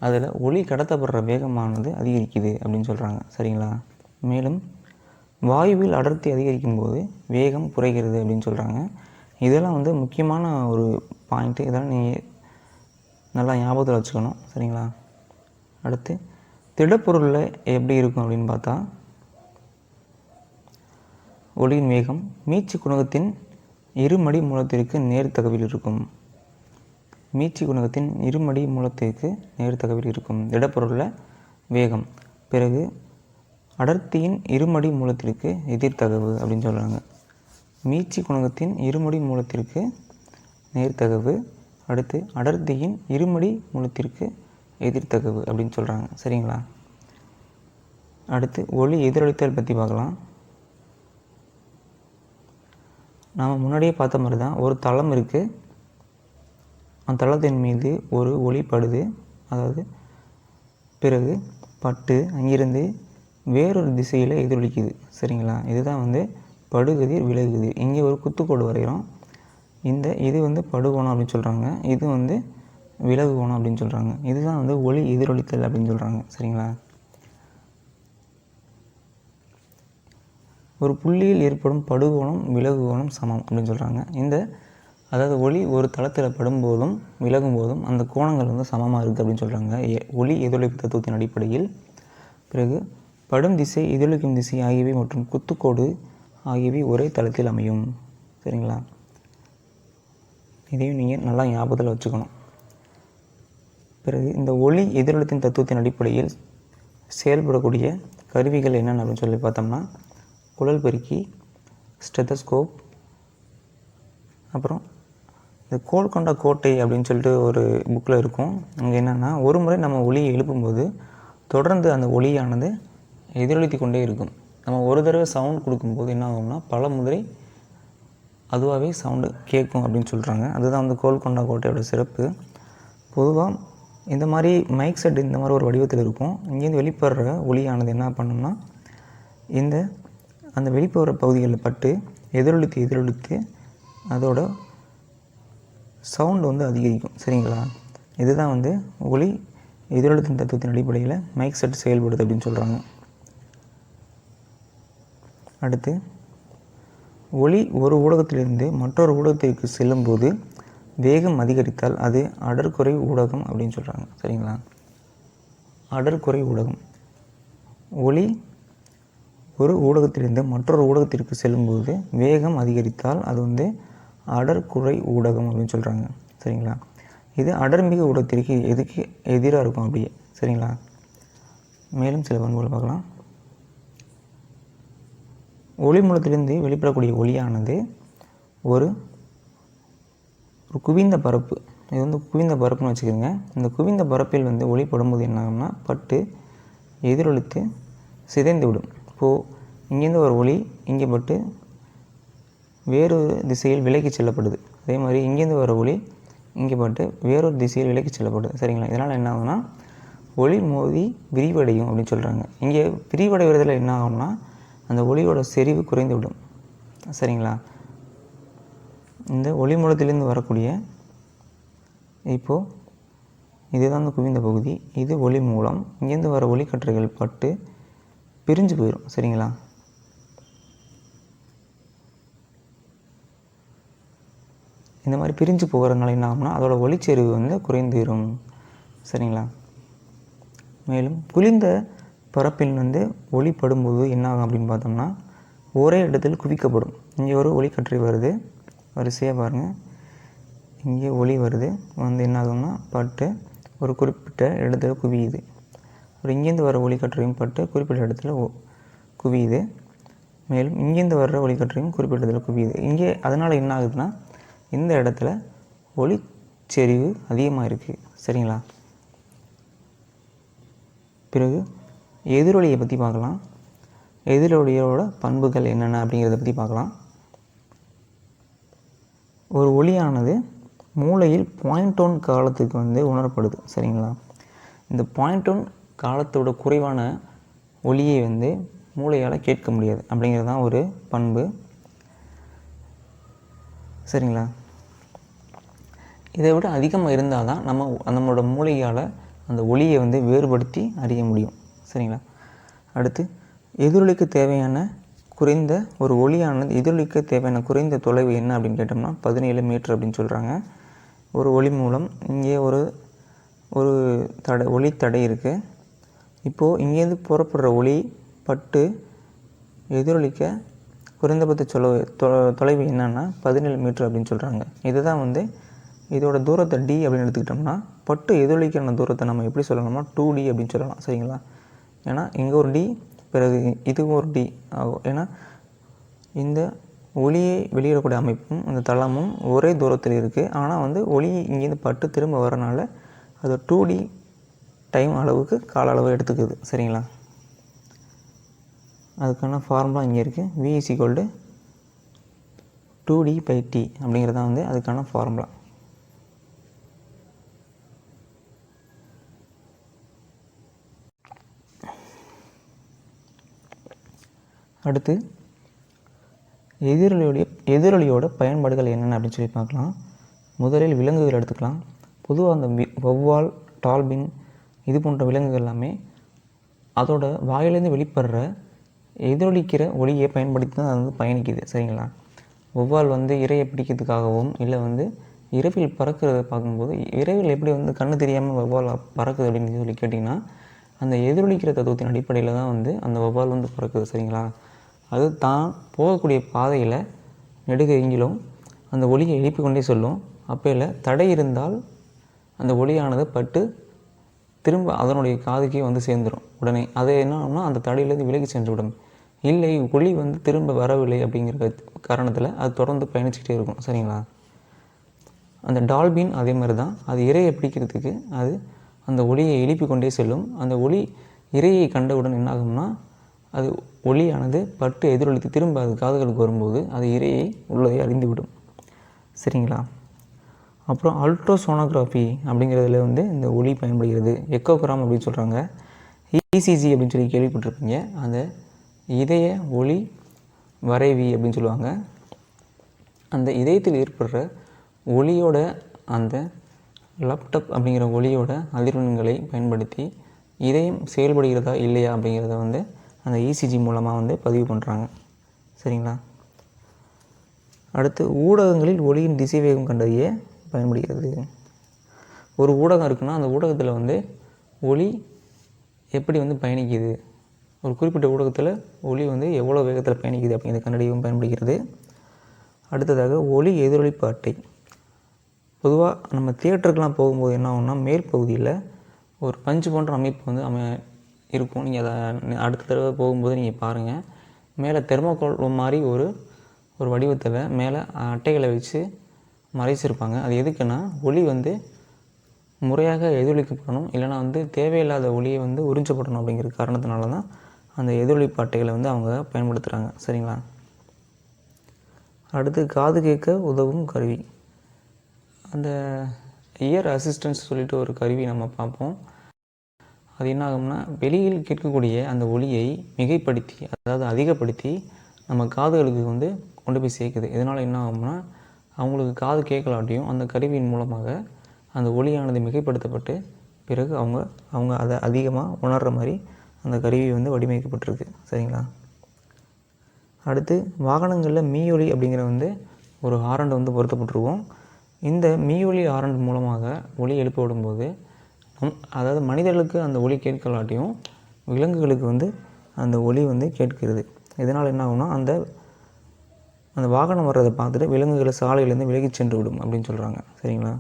அதில் ஒலி கடத்தப்படுற வேகமானது அதிகரிக்குது அப்படின்னு சொல்கிறாங்க. சரிங்களா? மேலும் வாயுவில் அடர்த்தி அதிகரிக்கும் போது வேகம் குறைகிறது அப்படின்னு சொல்கிறாங்க. இதெல்லாம் வந்து முக்கியமான ஒரு பாயிண்ட்டு. இதெல்லாம் நீங்கள் நல்லா ஞாபகத்தில் வச்சுக்கணும். சரிங்களா? அடுத்து திடப்பொருளில் எப்படி இருக்கும் அப்படின்னு பார்த்தா ஒலியின் வேகம் மீட்சி குணகத்தின் இருமடி மூலத்திற்கு நேர்த்தகவில் இருக்கும். மீட்சி குணகத்தின் இருமடி மூலத்திற்கு நேர்த்தகவில் இருக்கும் திடப்பொருளில் வேகம். பிறகு அடர்த்தியின் இருமடி மூலத்திற்கு எதிர்த்தகவு அப்படின்னு சொல்கிறாங்க. மீட்சி குணகத்தின் இருமடி மூலத்திற்கு நேர்த்தகவு, அடுத்து அடர்த்தியின் இருமடி மூலத்திற்கு எதிர்த்தகவு அப்படின்னு சொல்கிறாங்க. சரிங்களா? அடுத்து ஒலி எதிரொலித்தல் பற்றி பார்க்கலாம். நாம் முன்னாடியே பார்த்த மாதிரி தான் ஒரு தளம் இருக்குது. அந்த தளத்தின் மீது ஒரு ஒளி படுது. அதாவது பிறகு பட்டு அங்கிருந்து வேறொரு திசையில் எதிரொலிக்குது. சரிங்களா? இதுதான் வந்து படுகதிர் விலகுகதிர். இங்கே ஒரு குத்துக்கோடு வரைகிறோம். இது வந்து படுகோணம் அப்படின்னு சொல்கிறாங்க. இது வந்து விலகு கோணம் அப்படின்னு சொல்கிறாங்க. இதுதான் வந்து ஒளி எதிரொலித்தல் அப்படின்னு சொல்கிறாங்க. சரிங்களா? ஒரு புள்ளியில் ஏற்படும் படுகோணம் விலகு கோணம் சமம் அப்படின்னு சொல்கிறாங்க. அதாவது ஒளி ஒரு தளத்தில் படும்போதும் விலகும் போதும் அந்த கோணங்கள் வந்து சமமாக இருக்குது அப்படின்னு சொல்கிறாங்க ஒளி எதிரொலிப்பு தத்துவத்தின் அடிப்படையில். பிறகு படும் திசை, எதிரொலிக்கும் திசை ஆகியவை மற்றும் குத்துக்கோடு ஆகியவை ஒரே தளத்தில் அமையும். சரிங்களா? இதையும் நீங்கள் நல்லா ஞாபகத்தில் வச்சுக்கணும். பிறகு இந்த ஒளி எதிரொலித்தின் தத்துவத்தின் அடிப்படையில் செயல்படக்கூடிய கருவிகள் என்னென்ன அப்படின்னு சொல்லி பார்த்தோம்னா குழல் பெருக்கி, ஸ்டெத்தஸ்கோப், அப்புறம் இந்த கோல் கொண்ட கோட்டை அப்படின்னு சொல்லிட்டு ஒரு புக்கில் இருக்கும். அங்கே என்னென்னா ஒரு முறை நம்ம ஒளியை எழுப்பும்போது தொடர்ந்து அந்த ஒளியானது எதிரொலித்து கொண்டே இருக்கும். நம்ம ஒரு தடவை சவுண்ட் கொடுக்கும்போது என்ன ஆகும்னா பல முறை அதுவாகவே சவுண்டு கேட்கும் அப்படின்னு சொல்கிறாங்க. அதுதான் வந்து கோல் கொண்ட கோட்டையோட சிறப்பு. பொதுவாக இந்த மாதிரி மைக் செட் இந்த மாதிரி ஒரு வடிவத்தில் இருக்கும். இங்கேருந்து வெளிப்படுற ஒளியானது என்ன பண்ணோம்னா அந்த வெளிப்படுற பகுதிகளில் பட்டு எதிரொலித்து அதோட சவுண்டு வந்து அதிகரிக்கும். சரிங்களா? இதுதான் வந்து ஒளி எதிரொலித்தின் தத்துவத்தின் அடிப்படையில் மைக் செட் செயல்படுது அப்படின்னு சொல்கிறாங்க. அடுத்து ஒளி ஒரு ஊடகத்திலிருந்து மற்றொரு ஊடகத்திற்கு செல்லும்போது வேகம் அதிகரித்தால் அது அடர்குறை ஊடகம் அப்படின்னு சொல்கிறாங்க. சரிங்களா? அடர்குறை ஊடகம். ஒளி ஒரு ஊடகத்திலிருந்து மற்றொரு ஊடகத்திற்கு செல்லும்போது வேகம் அதிகரித்தால் அது வந்து அடர்குறை ஊடகம் அப்படின்னு சொல்கிறாங்க. சரிங்களா? இது அடர்மிகு ஊடகத்திற்கு எதிராக இருக்கும் அப்படியே. சரிங்களா? மேலும் சில பண்புகள் பார்க்கலாம். ஒளி மூலத்திலிருந்து வெளிப்படக்கூடிய ஒளியானது ஒரு குவிந்த பரப்பு. இது வந்து குவிந்த பரப்புன்னு வச்சுக்கோங்க. இந்த குவிந்த பரப்பில் வந்து ஒளி படும்போது என்ன ஆகும்னா பட்டு எதிரொலித்து சிதைந்து விடும். இப்போது இங்கேருந்து ஒரு ஒளி இங்கே பட்டு வேறொரு திசையில் விலக்கி செல்லப்படுது. அதே மாதிரி இங்கேருந்து வர ஒளி இங்கே பட்டு வேறொரு திசையில் விலக்கி செல்லப்படுது. சரிங்களா? இதனால் என்ன ஆகும்னா ஒளி மோதி விரிவடையும் அப்படின்னு சொல்கிறாங்க. இங்கே விரிவடைவதில் என்ன ஆகும்னா அந்த ஒளியோட செறிவு குறைந்து விடும். சரிங்களா? இந்த ஒளி மூலத்திலிருந்து வரக்கூடிய இப்போது இதுதான் அந்த குவிந்த பகுதி. இது ஒளி மூலம். இங்கேருந்து வர ஒளிக்கற்றைகள் பட்டு பிரிஞ்சு போயிடும். சரிங்களா? இந்த மாதிரி பிரிஞ்சு போகிறதுனால என்ன ஆகும்னா அதோட ஒளிச்செறிவு வந்து குறைந்துடும். சரிங்களா? மேலும் குளிர்ந்த பரப்பில் வந்து ஒளி படும்போது என்ன ஆகும் அப்படின்னு பார்த்தோம்னா ஒரே இடத்தில் குவிக்கப்படும். இங்கே ஒரு ஒளிக்கற்றை வருது, வரிசையாக பாருங்கள். இங்கே ஒளி வருது, வந்து என்ன ஆகும்னா பட்டு ஒரு குறிப்பிட்ட இடத்துல குவியுது. அப்புறம் இங்கேருந்து வர ஒளிக்கற்றையும் பட்டு குறிப்பிட்ட இடத்துல குவியுது. மேலும் இங்கேருந்து வர்ற ஒளிக்கற்றையும் குறிப்பிட்ட இடத்துல குவியுது. இங்கே அதனால் என்ன ஆகுதுன்னா இந்த இடத்துல ஒளிச்செறிவு அதிகமாக இருக்குது. சரிங்களா? பிறகு எதிரொலியை பற்றி பார்க்கலாம். எதிரொலியோட பண்புகள் என்னென்ன அப்படிங்கிறத பற்றி பார்க்கலாம். ஒரு ஒளியானது மூளையில் 0.1 காலத்துக்கு வந்து உணரப்படுது. சரிங்களா? இந்த 0.1 காலத்தோட குறைவான ஒளியை வந்து மூளையால் கேட்க முடியாது அப்படிங்கிறது தான் ஒரு பண்பு. சரிங்களா? இதை விட அதிகமாக இருந்தால் தான் நம்மளோட மூளையால் அந்த ஒளியை வந்து வேறுபடுத்தி அறிய முடியும். சரிங்களா? அடுத்து எதிரொலிக்கு தேவையான குறைந்த ஒரு ஒளியானது எதிரொலிக்க தேவையான குறைந்த தொலைவு என்ன அப்படின்னு கேட்டோம்னா 17 மீட்டர் அப்படின்னு சொல்கிறாங்க. ஒரு ஒளி மூலம் இங்கே ஒரு ஒளி தடை இருக்குது. இப்போது இங்கேருந்து புறப்படுற ஒளி பட்டு எதிரொலிக்க குறைந்தபட்ச தொலைவு என்னன்னா 17 மீட்டர் அப்படின்னு சொல்கிறாங்க. இதுதான் வந்து இதோட தூரத்தை D அப்படின்னு எடுத்துக்கிட்டோம்னா பட்டு எதிரொலிக்கான தூரத்தை நம்ம எப்படி சொல்லணும்னா 2D அப்படின்னு சொல்லலாம். சரிங்களா? ஏன்னா இங்கே ஒரு D, பிறகு இதுவும் ஒரு D ஆகும். ஏன்னா இந்த ஒளியை வெளியிடக்கூடிய அமைப்பும் அந்த தளமும் ஒரே தூரத்தில் இருக்குது. ஆனால் வந்து ஒளி இங்கேருந்து பட்டு திரும்ப வரனால அது 2D டைம் அளவுக்கு கால அளவு எடுத்துக்குது. சரிங்களா? அதுக்கான ஃபார்முலா இங்கே இருக்குது. V = 2D/T அப்படிங்கிறது தான் வந்து அதுக்கான ஃபார்முலா. அடுத்து எதிரொலியோட பயன்பாடுகள் என்னென்ன அப்படின்னு சொல்லி பார்க்கலாம். முதலில் விலங்குகள் எடுத்துக்கலாம். பொதுவாக அந்த வௌவால், டால்பின் இது போன்ற விலங்குகள் எல்லாமே அதோட வாயிலேருந்து வெளிப்படுற எதிரொலிக்கிற ஒலியை பயன்படுத்தி தான் அது வந்து பயணிக்குது. சரிங்களா? வௌவால் வந்து இரையை பிடிக்கிறதுக்காகவும் இல்லை வந்து இரவில் பறக்கிறத பார்க்கும்போது இரவில் எப்படி வந்து கண்ணு தெரியாமல் வௌவால் பறக்குது அப்படின்னு சொல்லி கேட்டிங்கன்னா, அந்த எதிரொலிக்கிற தத்துவத்தின் அடிப்படையில் தான் வந்து அந்த வௌவால் வந்து பறக்குது. சரிங்களா? அது தான் போகக்கூடிய பாதையில் நெடுக எங்கிலும் அந்த ஒலியை எழுப்பி கொண்டே சொல்லும். அப்போல தடை இருந்தால் அந்த ஒலியானது பட்டு திரும்ப அதனுடைய காதுக்கே வந்து சேர்ந்துடும் உடனே. அது என்ன ஆகும்னா அந்த தடையிலேருந்து விலகி சென்றுவிடும். இல்லை ஒலி வந்து திரும்ப வரவில்லை அப்படிங்கிற காரணத்தில் அது தொடர்ந்து பயணிச்சுக்கிட்டே இருக்கும். சரிங்களா? அந்த டால்பின் அதே மாதிரி தான். அது இரையை பிடிக்கிறதுக்கு அது அந்த ஒலியை எழுப்பி கொண்டே செல்லும். அந்த ஒலி இரையை கண்டவுடன் என்னாகும்னா அது ஒலியானது பட்டு எதிரொலித்து திரும்ப அது காதுகளுக்கு வரும்போது அது இரையை உள்ளதை அறிந்துவிடும். சரிங்களா? அப்புறம் அல்ட்ராசோனோகிராஃபி அப்படிங்கிறதுல வந்து இந்த ஒலி பயன்படுகிறது. எக்கோகிராம் அப்படின்னு சொல்கிறாங்க. இசிஜி அப்படின்னு சொல்லி கேள்விப்பட்டிருப்பீங்க. அந்த இதய ஒலி வரைவி அப்படின்னு சொல்லுவாங்க. அந்த இதயத்தில் ஏற்படுற ஒலியோட அந்த லேப்டாப் அப்படிங்கிற ஒலியோட அதிர்வெண்களை பயன்படுத்தி இதயம் செயல்படுகிறதா இல்லையா அப்படிங்கிறத வந்து அந்த இசிஜி மூலமாக வந்து பதிவு பண்ணுறாங்க. சரிங்களா? அடுத்து ஊடகங்களில் ஒலியின் திசைவேகம் கண்டறிய பயன்படுகிறது. ஒரு ஊடகம் இருக்குன்னா அந்த ஊடகத்தில் வந்து ஒலி எப்படி வந்து பயணிக்குது, ஒரு குறிப்பிட்ட ஊடகத்தில் ஒலி வந்து எவ்வளோ வேகத்தில் பயணிக்குது அப்படிங்கிறத கண்டறியவும் பயன்படுகிறது. அடுத்ததாக ஒலி எதிரொலிப்பு அட்டை. பொதுவாக நம்ம தியேட்டருக்கெலாம் போகும்போது என்ன ஆகும்னா மேற்பகுதியில் ஒரு பஞ்சு போன்ற அமைப்பு வந்து இருக்கும். நீங்கள் அதை அடுத்த தடவை போகும்போது நீங்கள் பாருங்கள். மேலே தெர்மோகோல் மாதிரி ஒரு வடிவத்தில் மேலே அட்டைகளை வச்சு மறைச்சிருப்பாங்க. அது எதுக்குன்னா ஒலி வந்து முறையாக எதிரொலிக்கப்படணும், இல்லைனா வந்து தேவையில்லாத ஒலியை வந்து உறிஞ்சப்படணும் அப்படிங்கிற காரணத்தினால தான் அந்த எதிரொலிப்பு அட்டைகளை வந்து அவங்க பயன்படுத்துகிறாங்க. சரிங்களா? அடுத்து காது கேட்க உதவும் கருவி. அந்த இயர் அசிஸ்டன்ஸ் சொல்லிட்டு ஒரு கருவி நம்ம பார்ப்போம். அது என்ன ஆகும்னா வெளியில் கேட்கக்கூடிய அந்த ஒலியை மிகைப்படுத்தி, அதாவது அதிகப்படுத்தி நம்ம காதுகளுக்கு வந்து கொண்டு போய் சேர்க்குது. இதனால் என்ன ஆகும்னா அவங்களுக்கு காது கேட்கலாட்டியும் அந்த கருவியின் மூலமாக அந்த ஒலியானது மிகைப்படுத்தப்பட்டு பிறகு அவங்க அதை அதிகமாக உணர்கிற மாதிரி அந்த கருவி வந்து வடிவமைக்கப்பட்டிருக்கு. சரிங்களா? அடுத்து வாகனங்களில் மீயொலி அப்படிங்கிற வந்து ஒரு ஹாரன் வந்து பொருத்தப்பட்டிருக்கும். இந்த மீயொலி ஹாரன் மூலமாக ஒலி எழுப்பப்படும்போது அதாவது மனிதர்களுக்கு அந்த ஒலி கேட்கலாட்டியும் விலங்குகளுக்கு வந்து அந்த ஒலி வந்து கேட்கிறது. இதனால் என்ன ஆகும்னா அந்த வாகனம் வர்றதை பார்த்துட்டு விலங்குகளை சாலையிலேருந்து விலகி சென்று விடும் அப்படின்னு சொல்கிறாங்க. சரிங்களா?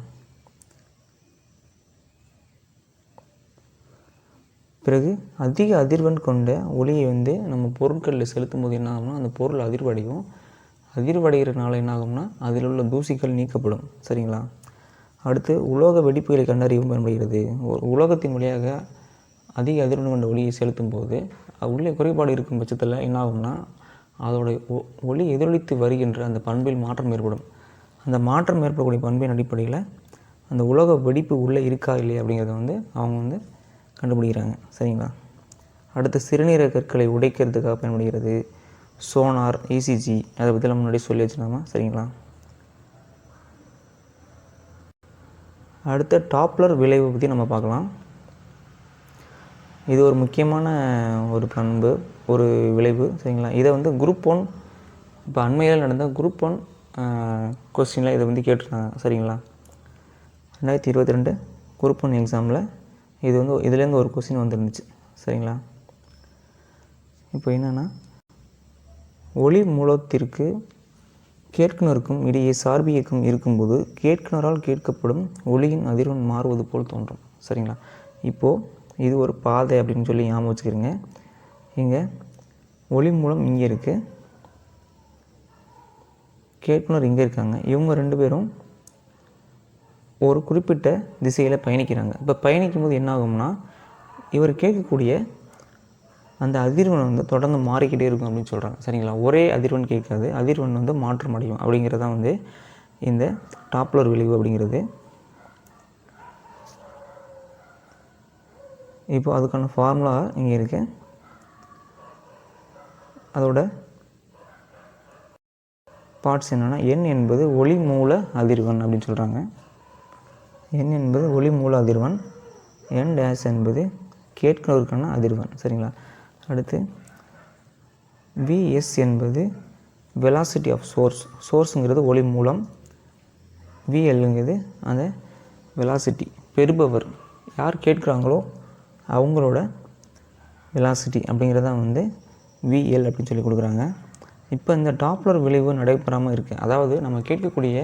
பிறகு அதிக அதிர்வெண் கொண்ட ஒலியை வந்து நம்ம பொருட்களில் செலுத்தும் போது என்ன ஆகும்னா அந்த பொருள் அதிர்வடையும். அதிர்வடைகிறதுனால என்ன ஆகும்னா அதில் உள்ள தூசிகள் நீக்கப்படும். சரிங்களா? அடுத்து உலோக வெடிப்புகளை கண்டறியவும் பயன்படுகிறது. உலோகத்தின் வழியாக அதிக அதிர்வெண் கொண்ட ஒலியை செலுத்தும் போது உள்ளே குறைபாடு இருக்கும் பட்சத்தில் என்ன ஆகும்னா அதோடைய ஒலி எதிரொலித்து வருகின்ற அந்த பண்பில் மாற்றம் ஏற்படும். அந்த மாற்றம் ஏற்படக்கூடிய பண்பின் அடிப்படையில் அந்த உலோக வெடிப்பு உள்ளே இருக்கா இல்லையா அப்படிங்கிறத வந்து அவங்க வந்து கண்டுபிடிக்கிறாங்க. சரிங்களா? அடுத்து சிறுநீரக கற்களை உடைக்கிறதுக்காக பயன்படுகிறது. சோனார், இசிஜி அதை பற்றிலாம் முன்னாடி சொல்லி வச்சுருந்தாமா. சரிங்களா? அடுத்த டாப்ளர் விளைவை பற்றி நம்ம பார்க்கலாம். இது ஒரு முக்கியமான ஒரு பண்பு, ஒரு விளைவு. சரிங்களா? இதை வந்து குரூப் 1 இப்போ அண்மையில் நடந்த குரூப் 1 கொஸ்டினில் இதை வந்து கேட்டிருக்காங்க. சரிங்களா? 2022 குரூப் 1 எக்ஸாமில் இது வந்து இதுலேருந்து ஒரு கொஸ்டின் வந்துருந்துச்சு. சரிங்களா? இப்போ என்னென்னா ஒளி மூலத்திற்கு கேட்குனருக்கும் இடையே சார்பு இயக்கம் இருக்கும்போது கேட்குனரால் கேட்கப்படும் ஒளியின் அதிர்வெண் மாறுவது போல் தோன்றும். சரிங்களா? இப்போது இது ஒரு பாதை அப்படின்னு சொல்லி ஞாபகம் வச்சுக்கிறீங்க. இங்கே ஒளி மூலம் இங்கே இருக்குது, கேட்குனர் இங்கே இருக்காங்க. இவங்க 2 பேரும் ஒரு குறிப்பிட்ட திசையில் பயணிக்கிறாங்க. இப்போ பயணிக்கும் போது என்ன ஆகும்னா இவர் கேட்கக்கூடிய அந்த அதிர்வெண் வந்து தொடர்ந்து மாறிக்கிட்டே இருக்கும் அப்படின்னு சொல்கிறாங்க. சரிங்களா? ஒரே அதிர்வெண் கேட்காது, அதிர்வெண் வந்து மாற்றம் அடையும். அப்படிங்கிறதான் வந்து இந்த டாப்ளர் விளைவு அப்படிங்கிறது. இப்போ அதுக்கான ஃபார்முலா இங்கே இருக்கு. அதோட பார்ட்ஸ் என்னென்னா n என்பது ஒளி மூல அதிர்வெண் அப்படின்னு சொல்கிறாங்க. n என்பது ஒளி மூல அதிர்வெண், n டேஷ் என்பது கேட்கிறவருக்கான அதிர்வெண். சரிங்களா? அடுத்து Vs என்பது வெலாசிட்டி ஆஃப் சோர்ஸுங்கிறது ஒளி மூலம், VLங்கிறது அந்த வெலாசிட்டி, பெறுபவர் யார் கேட்குறாங்களோ அவங்களோட வெலாசிட்டி அப்படிங்கிறது தான் வந்து VL அப்படின்னு சொல்லி கொடுக்குறாங்க. இப்போ இந்த டாப்ளர் விளைவு நடைபெறாமல் இருக்குது. அதாவது நம்ம கேட்கக்கூடிய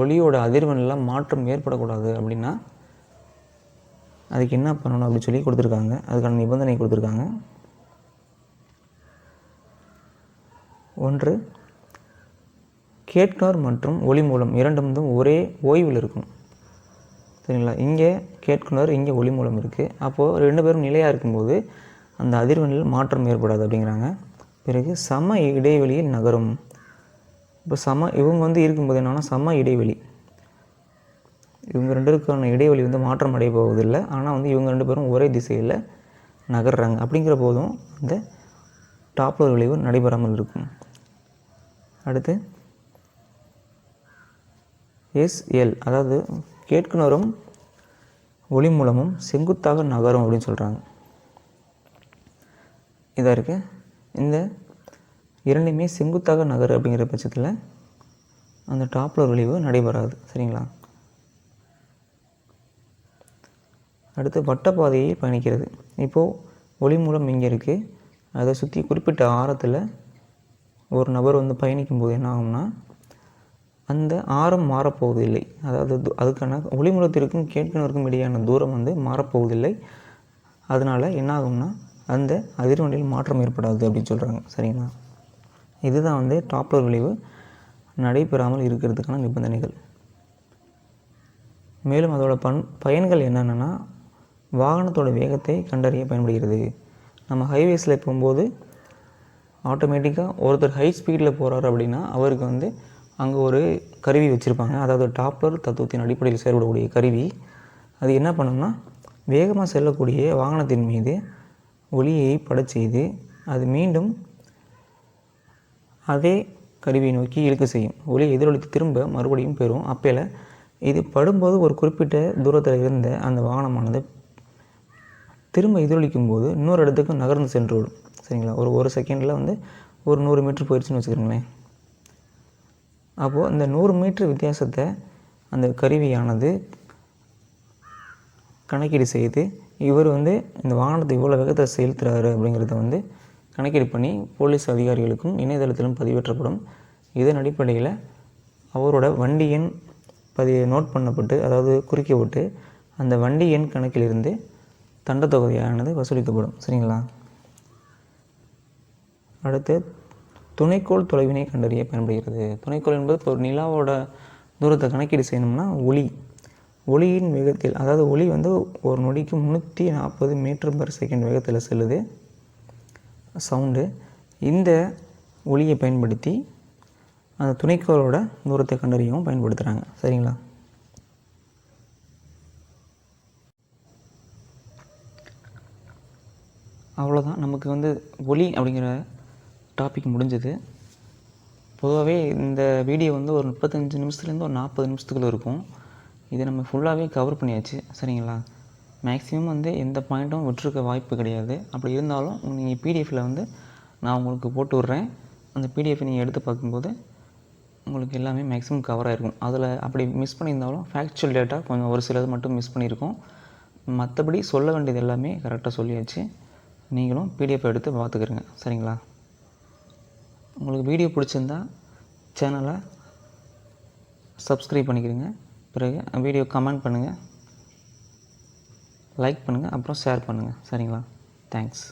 ஒளியோட அதிர்வெண்ணில் மாற்றம் ஏற்படக்கூடாது அப்படின்னா அதுக்கு என்ன பண்ணணும் அப்படின்னு சொல்லி கொடுத்துருக்காங்க. அதுக்கான நிபந்தனை கொடுத்துருக்காங்க. 1, கேட்கவர் மற்றும் ஒளி மூலம் இரண்டும் வந்து ஒரே ஓய்வில் இருக்கும். சரிங்களா? இங்கே கேட்குனர், இங்கே ஒளி மூலம் இருக்குது. அப்போது 2 பேரும் நிலையாக இருக்கும்போது அந்த அதிர்வெண்ணில் மாற்றம் ஏற்படாது அப்படிங்கிறாங்க. பிறகு சம இடைவெளியில் நகரும். இப்போ இவங்க வந்து இருக்கும்போது என்னன்னா சம இடைவெளி, இவங்க 2 பேருக்கான இடைவெளி வந்து மாற்றம் அடைய போவதில்லை. ஆனால் வந்து இவங்க 2 பேரும் ஒரே திசையில் நகர்றாங்க. அப்படிங்கிற போதும் அந்த டாப்ளர் விளைவு நடைபெறாமல் இருக்கும். அடுத்து SL, அதாவது கேட்குனரும் ஒளி மூலமும் செங்குத்தாக நகரும் அப்படின்னு சொல்கிறாங்க. இதாக இருக்குது. இந்த இரண்டுமே செங்குத்தாக நகர் அப்படிங்கிற பட்சத்தில் அந்த டாப்ளர் விளைவு நடைபெறாது. சரிங்களா? அடுத்து வட்டப்பாதையை பயணிக்கிறது. இப்போது ஒளி மூலம் இங்கே இருக்குது, அதை சுற்றி குறிப்பிட்ட ஆரத்தில் ஒரு நபர் வந்து பயணிக்கும்போது என்ன ஆகும்னா அந்த ஆரம் மாறப்போவதில்லை. அதாவது அதுக்கான ஒளி மூலத்திற்கும் கேட்குனருக்கும் இடையான தூரம் வந்து மாறப்போவதில்லை. அதனால் என்ன ஆகும்னா அந்த அதிர்வெண்ணில் மாற்றம் ஏற்படாது அப்படின்னு சொல்கிறாங்க. சரிங்களா? இதுதான் வந்து டாப்ளர் விளைவு நடைபெறாமல் இருக்கிறதுக்கான நிபந்தனைகள். மேலும் அதோட பயன்கள் என்னென்னா வாகனத்தோட வேகத்தை கண்டறிய பயன்படுகிறது. நம்ம ஹைவேஸில் போகும்போது ஆட்டோமேட்டிக்காக ஒருத்தர் ஹை ஸ்பீடில் போகிறாரு அப்படின்னா அவருக்கு வந்து அங்கே ஒரு கருவி வச்சுருப்பாங்க. அதாவது டாப்ளர் தத்துவத்தின் அடிப்படையில் செயல்படக்கூடிய கருவி. அது என்ன பண்ணும்னா வேகமாக செல்லக்கூடிய வாகனத்தின் மீது ஒளியை படச் செய்து அது மீண்டும் அதே கருவியை நோக்கி இழுக்க செய்யும். ஒளி எதிரொலித்து திரும்ப மறுபடியும் பெறும். அப்போல இது படும்போது ஒரு குறிப்பிட்ட தூரத்தில் இருந்த அந்த வாகனமானது திரும்ப எதிரொலிக்கும் போது இன்னொரு இடத்துக்கு நகர்ந்து சென்று விடும். சரிங்களா? ஒரு செகண்டில் வந்து ஒரு 100 மீட்டர் போயிடுச்சுன்னு வச்சுக்கிறோங்களேன். அப்போது இந்த 100 மீட்டர் வித்தியாசத்தை அந்த கருவியானது கணக்கீடு செய்து இவர் வந்து இந்த வாகனத்தை இவ்வளோ வேகத்தை செலுத்துகிறாரு அப்படிங்கிறத வந்து கணக்கீடு பண்ணி போலீஸ் அதிகாரிகளுக்கும் இணையதளத்திலும் பதிவேற்றப்படும். இதன் அடிப்படையில் அவரோட வண்டி எண் நோட் பண்ணப்பட்டு, அதாவது குறிக்கப்பட்டு அந்த வண்டி எண் கணக்கிலிருந்து தண்டத்தொகையானது வசூலிக்கப்படும். சரிங்களா? அடுத்து துணைக்கோள் தொலைவினை கண்டறிய பயன்படுகிறது. துணைக்கோள் என்பது இப்போ ஒரு நிலாவோட தூரத்தை கணக்கீடு செய்யணும்னா ஒளியின் வேகத்தில், அதாவது ஒளி வந்து ஒரு நொடிக்கு 340 மீட்டர்/செகண்ட் வேகத்தில் செல்லுது சவுண்டு. இந்த ஒளியை பயன்படுத்தி அந்த துணைக்கோளோட தூரத்தை கண்டறியவும் பயன்படுத்துகிறாங்க. சரிங்களா? அவ்வளோதான். நமக்கு வந்து ஒளி அப்படிங்கிற டாபிக் முடிஞ்சது. பொதுவாகவே இந்த வீடியோ வந்து ஒரு 35 நிமிஷத்துலேருந்து ஒரு 40 நிமிஷத்துக்குள்ளே இருக்கும். இதை நம்ம ஃபுல்லாகவே கவர் பண்ணியாச்சு. சரிங்களா? மேக்ஸிமம் வந்து எந்த பாயிண்ட்டும் விட்டுருக்க வாய்ப்பு கிடையாது. அப்படி இருந்தாலும் நீங்கள் பிடிஎஃப்பில் வந்து நான் உங்களுக்கு போட்டு விட்றேன். அந்த பிடிஎஃப்பை நீங்கள் எடுத்து பார்க்கும்போது உங்களுக்கு எல்லாமே மேக்ஸிமம் கவர் ஆகிருக்கும். அதில் அப்படி மிஸ் பண்ணியிருந்தாலும் ஃபேக்சுவல் டேட்டா கொஞ்சம் ஒரு சிலது மட்டும் மிஸ் பண்ணியிருக்கோம். மற்றபடி சொல்ல வேண்டியது எல்லாமே கரெக்டாக சொல்லியாச்சு. நீங்களும் பிடிஎஃப் எடுத்து பார்த்துக்கிறங்க. சரிங்களா? உங்களுக்கு வீடியோ பிடிச்சிருந்தா சேனலை சப்ஸ்கிரைப் பண்ணிக்கிறங்க. பிறகு வீடியோ கமெண்ட் பண்ணுங்கள், லைக் பண்ணுங்கள், அப்புறம் ஷேர் பண்ணுங்கள். சரிங்களா? தேங்க்ஸ்.